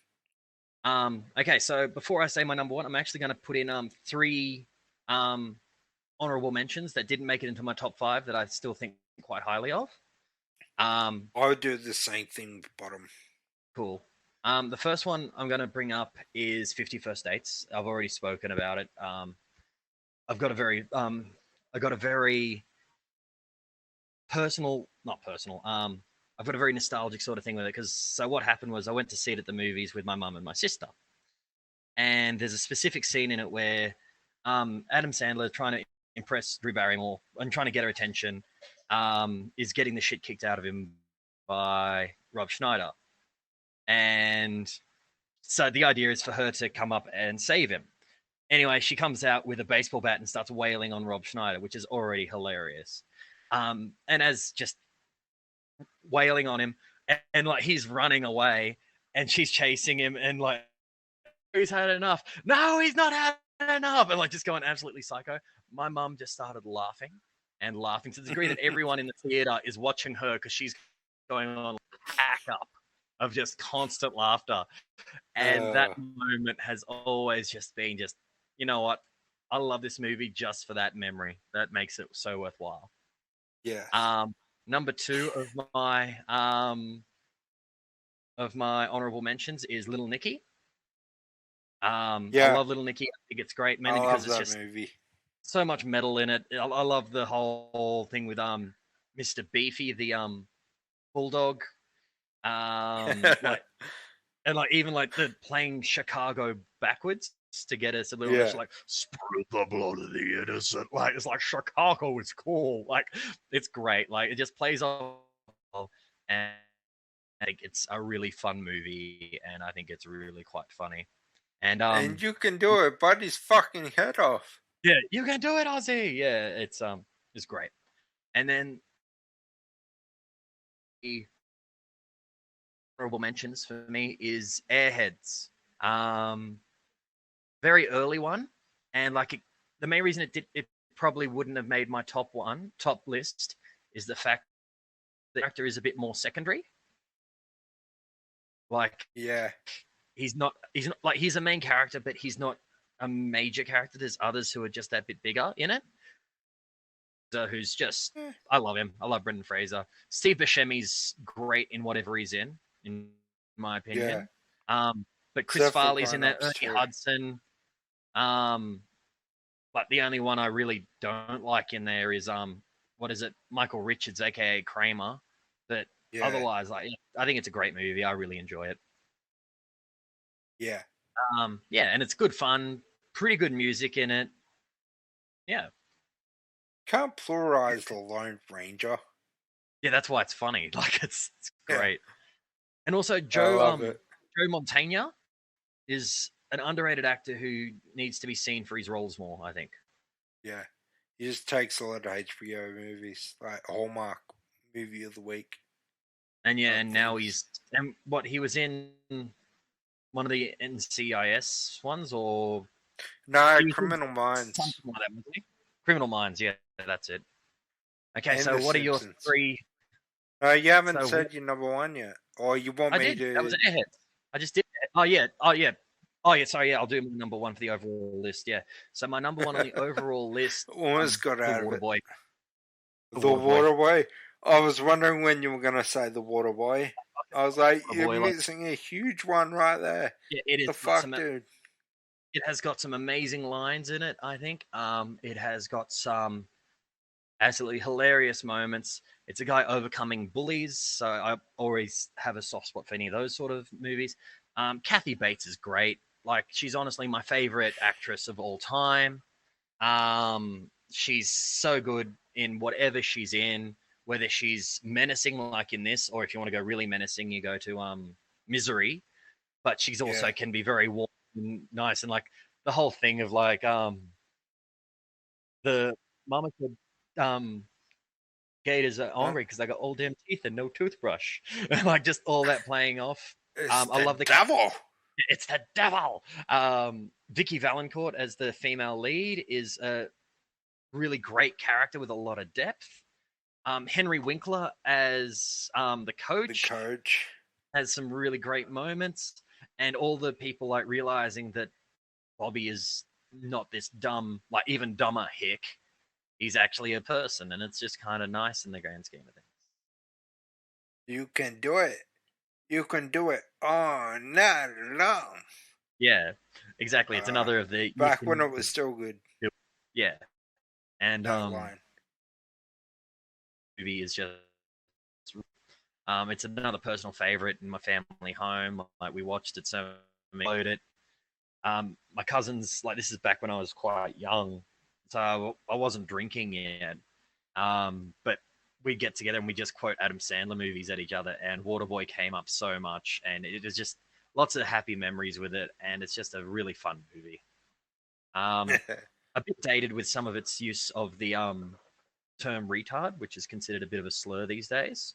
Speaker 1: Okay, so before I say my number 1, I'm actually gonna put in 3 honorable mentions that didn't make it into my top 5 that I still think quite highly of.
Speaker 2: I would do the same thing bottom.
Speaker 1: Cool. The first one I'm going to bring up is 50 First Dates. I've already spoken about it. I've got a very personal, not personal. I've got a very nostalgic sort of thing with it because so what happened was I went to see it at the movies with my mum and my sister, and there's a specific scene in it where Adam Sandler, trying to impress Drew Barrymore and trying to get her attention, is getting the shit kicked out of him by Rob Schneider. And so the idea is for her to come up and save him. Anyway, she comes out with a baseball bat and starts wailing on Rob Schneider, which is already hilarious. And as just wailing on him, and like he's running away, and she's chasing him, and like he's had enough. No, he's not had enough, and like just going absolutely psycho. My mum just started laughing to the degree that everyone in the theater is watching her because she's going on hack up of just constant laughter. And that moment has always just been just, you know what? I love this movie just for that memory. That makes it so worthwhile.
Speaker 2: Yeah.
Speaker 1: Number 2 of my honorable mentions is Little Nicky. I love Little Nicky. I think it's great, mainly because it's just
Speaker 2: movie.
Speaker 1: So much metal in it. I love the whole thing with Mr. Beefy, the bulldog. Even like the playing Chicago backwards to get us a little bit like spread the blood of the innocent. Like it's like Chicago is cool. Like it's great. Like it just plays off, and I think it's a really fun movie, and I think it's really quite funny. And
Speaker 2: you can do it, bite his fucking head off.
Speaker 1: Yeah, you can do it, Ozzy. Yeah, it's great. And then the honorable mentions for me is Airheads. Very early one, and like the main reason it probably wouldn't have made my top list is the fact the character is a bit more secondary. Like, he's not like he's a main character, but he's not a major character. There's others who are just that bit bigger in it. Who's just I love him. I love Brendan Fraser. Steve Buscemi's great in whatever he's in in my
Speaker 2: Yeah.
Speaker 1: opinion. But Chris
Speaker 2: Except for
Speaker 1: Farley's in there,
Speaker 2: Grown-Ups
Speaker 1: Ernie
Speaker 2: too.
Speaker 1: Hudson. But the only one I really don't like in there is what is it? Michael Richards, aka Kramer. But
Speaker 2: Yeah.
Speaker 1: otherwise, like, I think it's a great movie. I really enjoy it.
Speaker 2: Yeah.
Speaker 1: Yeah, and it's good fun. Pretty good music in it. Yeah.
Speaker 2: Can't polarize the Lone Ranger.
Speaker 1: Yeah, that's why it's funny. Like it's
Speaker 2: Yeah.
Speaker 1: great. And also
Speaker 2: I
Speaker 1: Joe
Speaker 2: love it.
Speaker 1: Joe Montana is an underrated actor who needs to be seen for his roles more, I think.
Speaker 2: Yeah. He just takes a lot of HBO movies, like Hallmark movie of the week.
Speaker 1: And yeah,
Speaker 2: type
Speaker 1: and now
Speaker 2: things.
Speaker 1: he was in one of the NCIS ones, or
Speaker 2: No,
Speaker 1: he was in
Speaker 2: Criminal Minds.
Speaker 1: something like that, wasn't he? Criminal Minds, yeah, that's it. Okay,
Speaker 2: And
Speaker 1: so
Speaker 2: The
Speaker 1: what are your
Speaker 2: Simpsons.
Speaker 1: three?
Speaker 2: No, you haven't
Speaker 1: So
Speaker 2: said your number one yet. Or you want
Speaker 1: I
Speaker 2: me
Speaker 1: did.
Speaker 2: to...
Speaker 1: That was Airheads. I just did. Oh yeah. Oh yeah. Oh yeah. Sorry. Yeah, I'll do my number one for the overall list. Yeah. So my number one on the overall list,
Speaker 2: Almost got
Speaker 1: The
Speaker 2: out of
Speaker 1: Water
Speaker 2: it.
Speaker 1: Boy.
Speaker 2: The Waterboy. I was wondering when you were going to say The Waterboy. I was like,
Speaker 1: Waterboy,
Speaker 2: you're
Speaker 1: like-
Speaker 2: missing a huge one right there.
Speaker 1: Yeah, it is.
Speaker 2: The fuck, dude?
Speaker 1: It has got some amazing lines in it. I think. It has got some absolutely hilarious moments. It's a guy overcoming bullies, so I always have a soft spot for any of those sort of movies. Kathy Bates is great. Like, she's honestly my favorite actress of all time. She's so good in whatever she's in, whether she's menacing like in this, or if you want to go really menacing, you go to Misery. But she's also
Speaker 2: Yeah.
Speaker 1: can be very warm and nice, and like the whole thing of like the mama said gators are hungry because they got all damn teeth and no toothbrush. Like just all that playing off.
Speaker 2: It's
Speaker 1: I
Speaker 2: the
Speaker 1: love the
Speaker 2: devil.
Speaker 1: It's the devil. Vicky Valancourt as the female lead is a really great character with a lot of depth. Henry Winkler as the
Speaker 2: The
Speaker 1: coach
Speaker 2: coach.
Speaker 1: has some really great moments, and all the people like realizing that Bobby is not this dumb, like even dumber hick. He's actually a person, and it's just kind of nice in the grand scheme of things.
Speaker 2: You can do it. You can do it all night long.
Speaker 1: Yeah, exactly. It's another of the
Speaker 2: Back when it was still good.
Speaker 1: yeah, and
Speaker 2: No line.
Speaker 1: movie is just it's another personal favorite in my family home. Like we watched it so many it. My cousins, like this is back when I was quite young, so I wasn't drinking yet. But we get together and we just quote Adam Sandler movies at each other, and Waterboy came up so much, and it is just lots of happy memories with it, and it's just a really fun movie. A bit dated with some of its use of the term retard, which is considered a bit of a slur these days.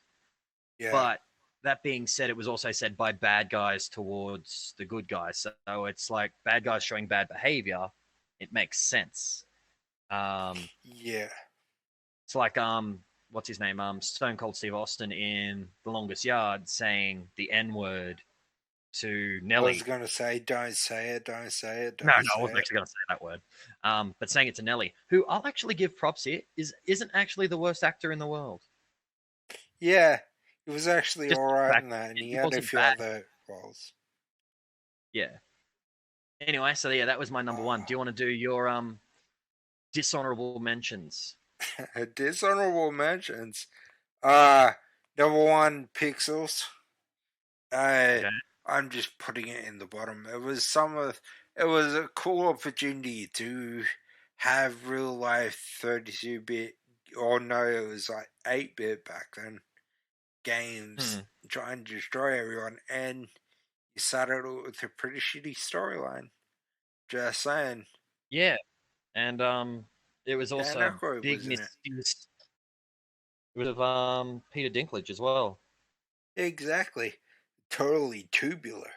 Speaker 2: Yeah.
Speaker 1: But that being said, it was also said by bad guys towards the good guys. So it's like bad guys showing bad behavior. It makes sense.
Speaker 2: Yeah.
Speaker 1: It's like what's his name? Stone Cold Steve Austin in The Longest Yard saying the N word to Nelly.
Speaker 2: I was going to say, don't say it, don't say it. Don't
Speaker 1: No,
Speaker 2: say
Speaker 1: I wasn't
Speaker 2: it.
Speaker 1: actually going to say that word. But saying it to Nelly, who I'll actually give props here, isn't actually the worst actor in the world.
Speaker 2: Yeah, he was actually
Speaker 1: Just the
Speaker 2: alright
Speaker 1: fact
Speaker 2: in that, and
Speaker 1: that
Speaker 2: he
Speaker 1: he
Speaker 2: had a
Speaker 1: wasn't
Speaker 2: few
Speaker 1: bad.
Speaker 2: other roles.
Speaker 1: Yeah. Anyway, so yeah, that was my number one. Do you want to do your dishonorable mentions?
Speaker 2: Dishonorable mentions. Number one, Pixels.
Speaker 1: Okay.
Speaker 2: I'm just putting it in the bottom. It was a cool opportunity to have real life 32-bit, or no, it was like 8-bit back then, games trying to destroy everyone, and you started it with a pretty shitty storyline. Just saying.
Speaker 1: Yeah, and it was also
Speaker 2: Dan Aykroyd
Speaker 1: a big
Speaker 2: was in it.
Speaker 1: misuse. It was Peter Dinklage as well.
Speaker 2: Exactly. Totally tubular.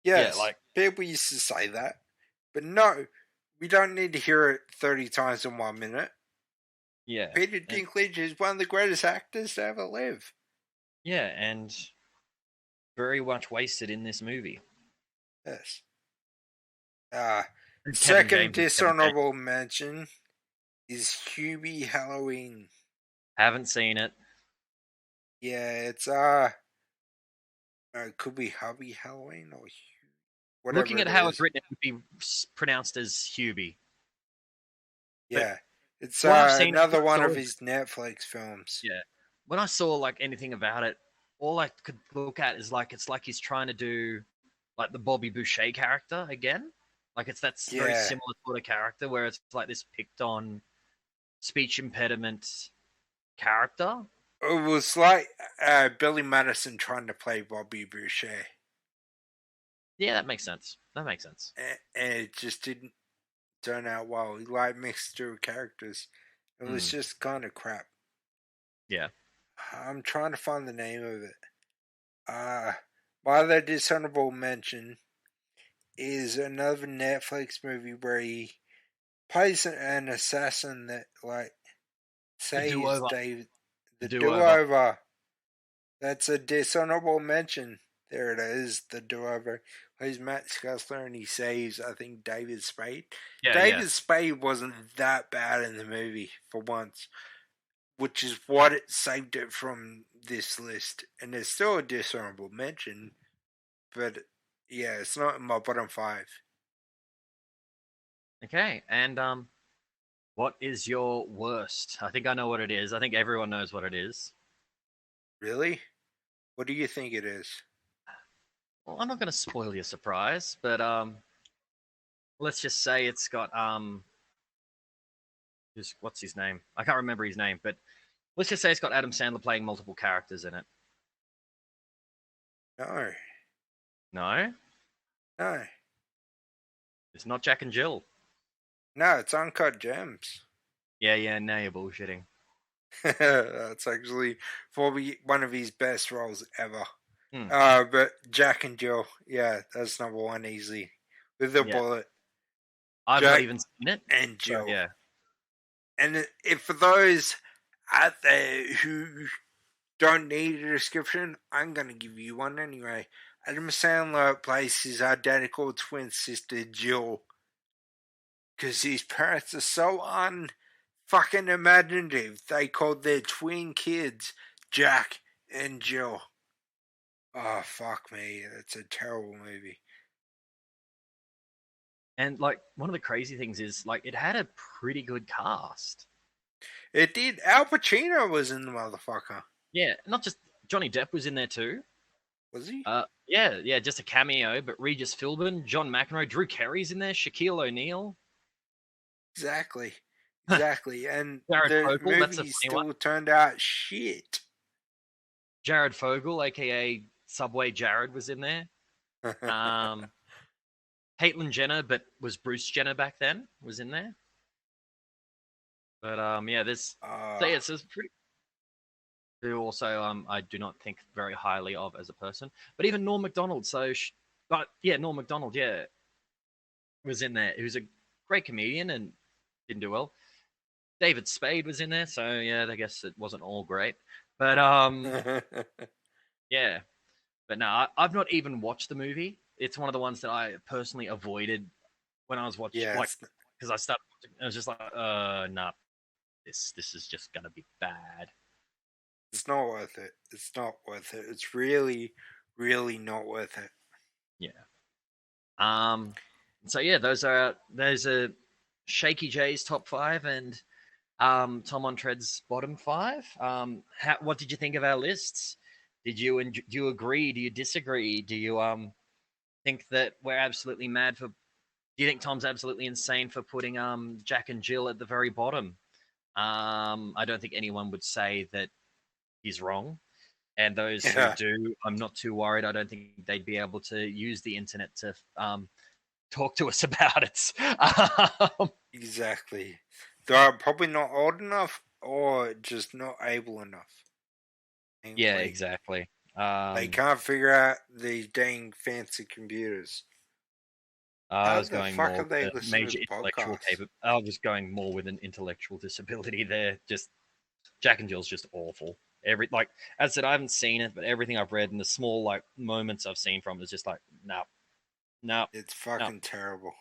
Speaker 2: Yes,
Speaker 1: Yeah, like
Speaker 2: people used to say that. But no, we don't need to hear it 30 times in 1 minute.
Speaker 1: yeah,
Speaker 2: Peter Dinklage is one of the greatest actors to ever live.
Speaker 1: yeah, and very much wasted in this movie.
Speaker 2: Yes.
Speaker 1: And Kevin
Speaker 2: Second
Speaker 1: James is Kevin
Speaker 2: dishonorable mention is Hubie Halloween.
Speaker 1: Haven't seen it.
Speaker 2: Yeah, it's It could be Hubby Halloween or whatever.
Speaker 1: Looking at how it's written, it would be pronounced as Hubie.
Speaker 2: Yeah, it's
Speaker 1: what I've seen-
Speaker 2: another one of his Netflix films.
Speaker 1: Yeah. When I saw like anything about it, all I could look at is like it's like he's trying to do like the Bobby Boucher character again. Like it's that very
Speaker 2: Yeah.
Speaker 1: similar sort of character where it's like this picked on speech impediment character.
Speaker 2: It was like Billy Madison trying to play Bobby Boucher.
Speaker 1: Yeah, that makes sense. That makes sense.
Speaker 2: And it just didn't turn out well. He like mixed through characters. It was just kind of crap.
Speaker 1: Yeah.
Speaker 2: I'm trying to find the name of it. My other dishonorable mention is another Netflix movie where he plays an assassin that like saves
Speaker 1: Do-Over.
Speaker 2: David. The
Speaker 1: Do-Over.
Speaker 2: Do-Over. That's a dishonorable mention. There it is, the Do-Over. Plays Matt Scuzzler and he saves, I think, David Spade.
Speaker 1: Yeah,
Speaker 2: David Spade wasn't that bad in the movie for once, which is what it saved it from this list. And it's still a dishonorable mention, but yeah, it's not in my bottom 5.
Speaker 1: Okay, and what is your worst? I think I know what it is. I think everyone knows what it is.
Speaker 2: Really? What do you think it is?
Speaker 1: Well, I'm not going to spoil your surprise, but let's just say it's got what's his name? I can't remember his name, but let's just say it's got Adam Sandler playing multiple characters in it.
Speaker 2: No.
Speaker 1: No,
Speaker 2: No.
Speaker 1: it's not Jack and Jill.
Speaker 2: No, it's Uncut Gems.
Speaker 1: Yeah. Now you're bullshitting.
Speaker 2: That's actually probably one of his best roles ever.
Speaker 1: Hmm.
Speaker 2: But Jack and Jill, yeah, that's number 1 easily. With the bullet.
Speaker 1: I've
Speaker 2: Jack
Speaker 1: not even seen it.
Speaker 2: and Jill.
Speaker 1: So, yeah.
Speaker 2: And if for those out there who don't need a description, I'm going to give you one anyway. Adam Sandler plays his identical twin sister, Jill. Because his parents are so unfucking imaginative. They called their twin kids Jack and Jill. Oh, fuck me. That's a terrible movie.
Speaker 1: And like one of the crazy things is like it had a pretty good cast.
Speaker 2: It did. Al Pacino was in the motherfucker.
Speaker 1: Yeah, not just Johnny Depp was in there too.
Speaker 2: Was he?
Speaker 1: Yeah, just a cameo. But Regis Philbin, John McEnroe, Drew Carey's in there, Shaquille O'Neal.
Speaker 2: Exactly. And
Speaker 1: Jared
Speaker 2: the
Speaker 1: Fogle, that's a
Speaker 2: movie
Speaker 1: funny
Speaker 2: still
Speaker 1: one.
Speaker 2: turned out shit.
Speaker 1: Jared Fogle, aka Subway Jared, was in there. Caitlyn Jenner, but was Bruce Jenner back then, was in there. But yeah, there's so yeah, it's pretty. Who also I do not think very highly of as a person, but even Norm Macdonald. Norm Macdonald, was in there. He was a great comedian and didn't do well. David Spade was in there, so yeah, I guess it wasn't all great. But yeah, but no, I've not even watched the movie. It's one of the ones that I personally avoided when I was watching, because I started watching. I was just like, nah, this is just gonna be bad.
Speaker 2: It's not worth it. It's not worth it. It's really, really not worth it.
Speaker 1: Yeah. So yeah, those are Shakey Jay's top 5 and Tom on Tread's bottom 5. What did you think of our lists? Do you agree? Do you disagree? Do you think that we're absolutely mad for? Do you think Tom's absolutely insane for putting Jack and Jill at the very bottom? I don't think anyone would say that he's wrong. And those who do, I'm not too worried. I don't think they'd be able to use the internet to talk to us about it.
Speaker 2: Exactly. They're probably not old enough or just not able enough.
Speaker 1: Yeah, exactly.
Speaker 2: They can't figure out these dang fancy computers.
Speaker 1: I was going more with major intellectual I was going more with an intellectual disability there. Just Jack and Jill's just awful. As I said, I haven't seen it, but everything I've read and the small moments I've seen from it is just like, no.
Speaker 2: It's fucking terrible.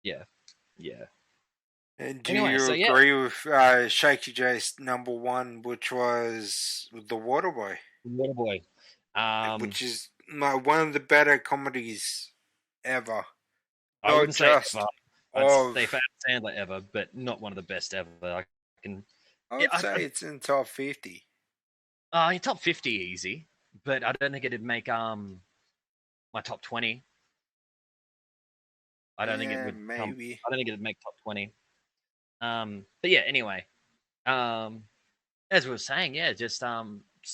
Speaker 1: Yeah.
Speaker 2: And do you agree with Shakey Jay's number 1, which was The Waterboy?
Speaker 1: Waterboy.
Speaker 2: Which is one of the better comedies ever.
Speaker 1: I wouldn't say
Speaker 2: just
Speaker 1: ever. I'd say Sandler ever, but not one of the best ever. I
Speaker 2: would say it's in top 50.
Speaker 1: In top 50 easy, but I don't think it'd make my top 20. I don't think it would.
Speaker 2: Maybe.
Speaker 1: I don't think it'd make top 20. But yeah, anyway. As we were saying, yeah, just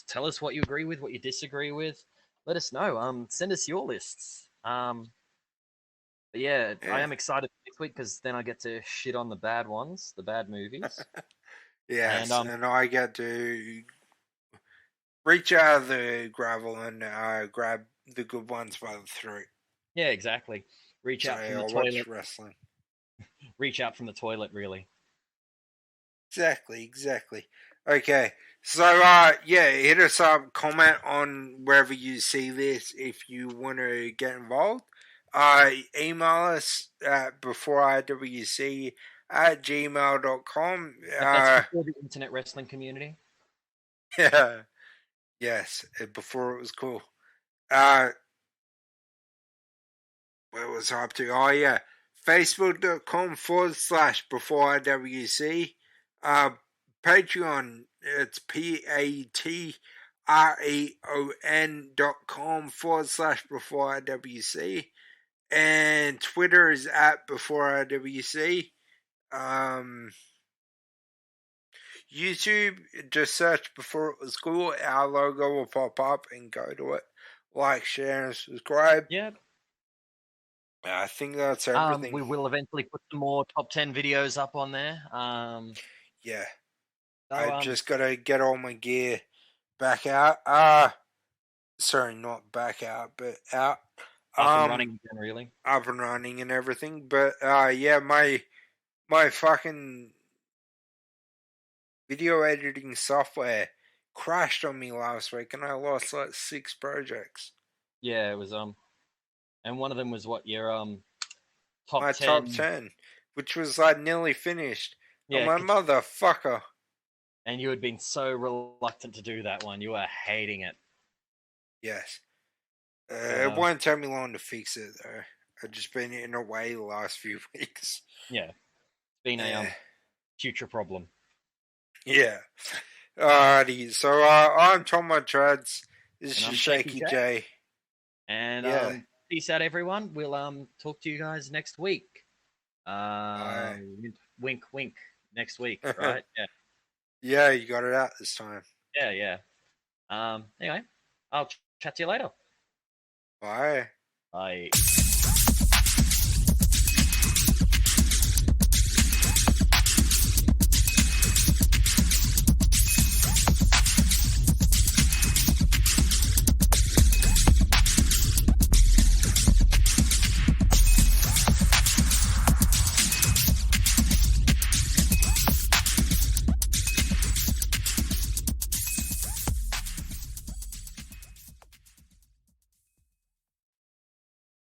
Speaker 1: tell us what you agree with, what you disagree with. Let us know. Send us your lists. But yeah, I am excited this week because then I get to shit on the bad ones, the bad movies.
Speaker 2: Yes, and I get to reach out of the gravel and grab the good ones by the throat.
Speaker 1: Yeah, exactly. Reach out from the toilet.
Speaker 2: Watch wrestling.
Speaker 1: Reach out from the toilet, really.
Speaker 2: Exactly. Okay, so hit us up, comment on wherever you see this if you want to get involved. Email us at beforeiwc@gmail.com.
Speaker 1: That's before the internet wrestling community.
Speaker 2: Yeah. Yes, before it was cool. Where was I up to? Oh, yeah. Facebook.com/beforeiwc. Patreon, it's patreon.com/beforeiwc. And Twitter is at beforeiwc. YouTube, just search Before It Was Cool. Our logo will pop up and go to it. Like, share, and subscribe.
Speaker 1: Yep.
Speaker 2: I think that's everything.
Speaker 1: We will eventually put some more top 10 videos up on there.
Speaker 2: Yeah.
Speaker 1: So,
Speaker 2: I just got to get all my gear back out. Sorry, not back out, but out.
Speaker 1: Up and running again, really.
Speaker 2: Up and running and everything. But, yeah, my fucking video editing software crashed on me last week and I lost like 6 projects.
Speaker 1: Yeah, it was and one of them was what your top
Speaker 2: my
Speaker 1: 10.
Speaker 2: Top 10, which was like nearly finished.
Speaker 1: Yeah,
Speaker 2: I'm like, motherfucker.
Speaker 1: And you had been so reluctant to do that one. You were hating it.
Speaker 2: Yes. It won't take me long to fix it though. I've just been in a way the last few weeks.
Speaker 1: Yeah. It's been a future problem.
Speaker 2: Yeah. Alrighty. So I'm Tom on Treads. This is Shakey Jay.
Speaker 1: And peace out, everyone. We'll talk to you guys next week. Wink, wink. Next week, right? Yeah.
Speaker 2: Yeah, you got it out this time.
Speaker 1: Yeah. Anyway, I'll chat to you later.
Speaker 2: Bye.
Speaker 1: Bye.